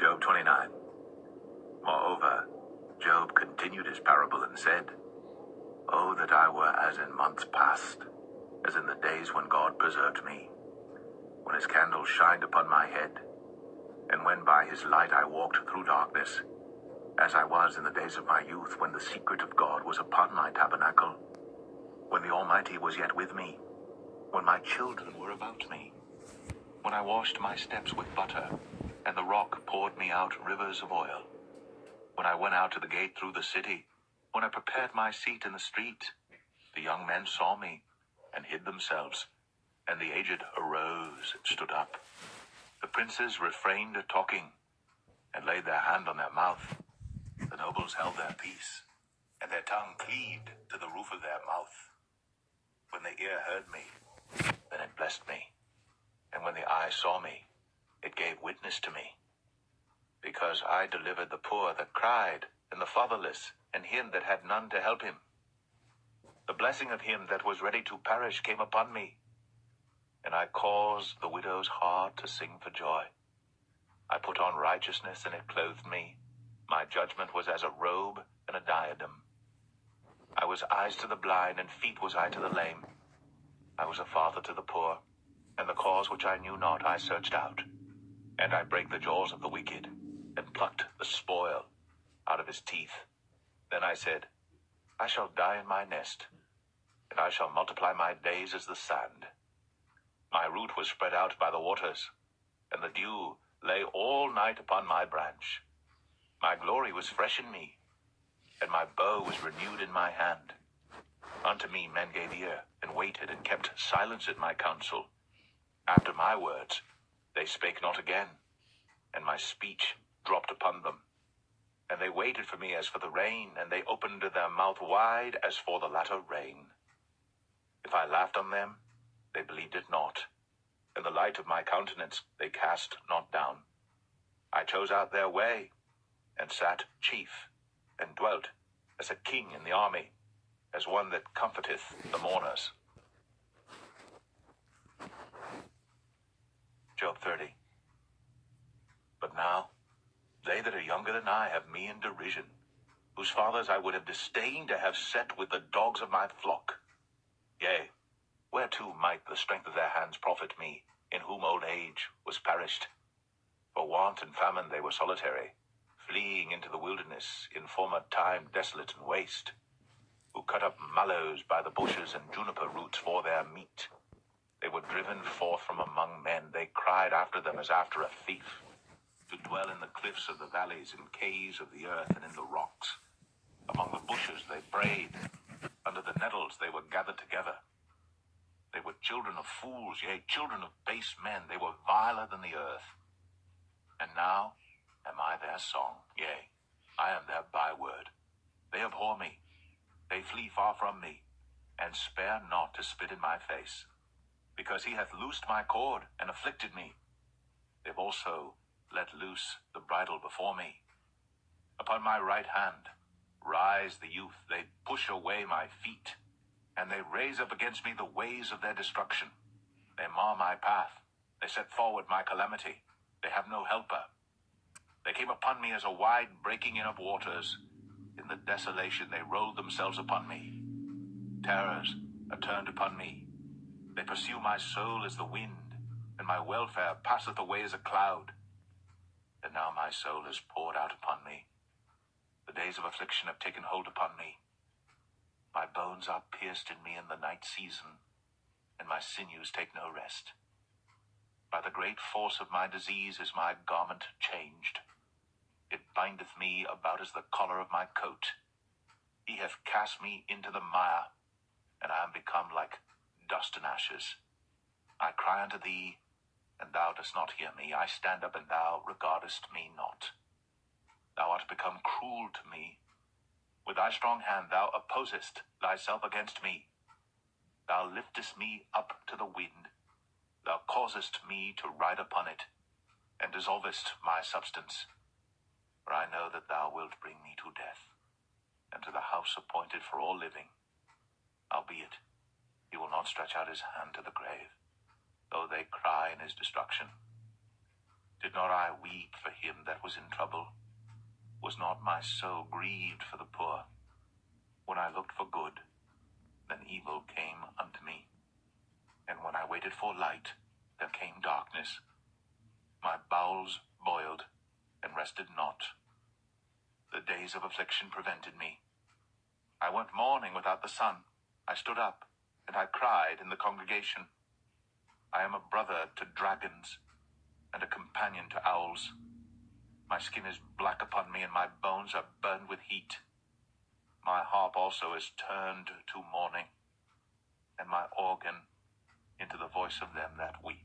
Job 29. Moreover, Job continued his parable and said, Oh, that I were as in months past, as in the days when God preserved me, when his candle shined upon my head, and when by his light I walked through darkness, as I was in the days of my youth, when the secret of God was upon my tabernacle, when the Almighty was yet with me, when my children were about me, when I washed my steps with butter, and the rock poured me out rivers of oil, when I went out to the gate through the city, when I prepared my seat in the street, the young men saw me and hid themselves, and the aged arose and stood up. The princes refrained talking, and laid their hand on their mouth. The nobles held their peace, and their tongue cleaved to the roof of their mouth. When the ear heard me, then it blessed me, and when the eye saw me, it gave witness to me. Because I delivered the poor that cried, and the fatherless, and him that had none to help him. The blessing of him that was ready to perish came upon me, and I caused the widow's heart to sing for joy. I put on righteousness, and it clothed me. My judgment was as a robe and a diadem. I was eyes to the blind, and feet was I to the lame. I was a father to the poor, and the cause which I knew not I searched out. And I brake the jaws of the wicked, and plucked the spoil out of his teeth. Then I said, I shall die in my nest, and I shall multiply my days as the sand. My root was spread out by the waters, and the dew lay all night upon my branch. My glory was fresh in me, and my bow was renewed in my hand. Unto me men gave ear, and waited, and kept silence at my counsel. After my words they spake not again, and my speech dropped upon them. And they waited for me as for the rain, and they opened their mouth wide as for the latter rain. If I laughed on them, they believed it not. In the light of my countenance they cast not down. I chose out their way, and sat chief, and dwelt as a king in the army, as one that comforteth the mourners. Job 30. But now they that are younger than I have me in derision, whose fathers I would have disdained to have set with the dogs of my flock. Yea, whereto might the strength of their hands profit me, in whom old age was perished? For want and famine they were solitary, fleeing into the wilderness, in former time desolate and waste, who cut up mallows by the bushes and juniper roots for their meat. They were driven forth from among men, they cried after them as after a thief, to dwell in the cliffs of the valleys, in caves of the earth, and in the rocks. Among the bushes they brayed, under the nettles they were gathered together. They were children of fools, yea, children of base men, they were viler than the earth. And now am I their song, yea, I am their byword. They abhor me, they flee far from me, and spare not to spit in my face. Because he hath loosed my cord, and afflicted me, they've also let loose the bridle before me. Upon my right hand rise the youth, they push away my feet, and they raise up against me the ways of their destruction. They mar my path, they set forward my calamity, they have no helper. They came upon me as a wide breaking in of waters. In the desolation they rolled themselves upon me. Terrors are turned upon me. They pursue my soul as the wind, and my welfare passeth away as a cloud. And now my soul is poured out upon me. The days of affliction have taken hold upon me. My bones are pierced in me in the night season, and my sinews take no rest. By the great force of my disease is my garment changed. It bindeth me about as the collar of my coat. He hath cast me into the mire, and I am become like dust and ashes. I cry unto thee, and thou dost not hear me. I stand up, and thou regardest me not. Thou art become cruel to me. With thy strong hand thou opposest thyself against me. Thou liftest me up to the wind. Thou causest me to ride upon it, and dissolvest my substance. For I know that thou wilt bring me to death, and to the house appointed for all living. Howbeit, he will not stretch out his hand to the grave, though they cry in his destruction. Did not I weep for him that was in trouble? Was not my soul grieved for the poor? When I looked for good, then evil came unto me. And when I waited for light, there came darkness. My bowels boiled, and rested not. The days of affliction prevented me. I went mourning without the sun. I stood up, and I cried in the congregation. I am a brother to dragons, and a companion to owls. My skin is black upon me, and my bones are burned with heat. My harp also is turned to mourning, and my organ into the voice of them that weep.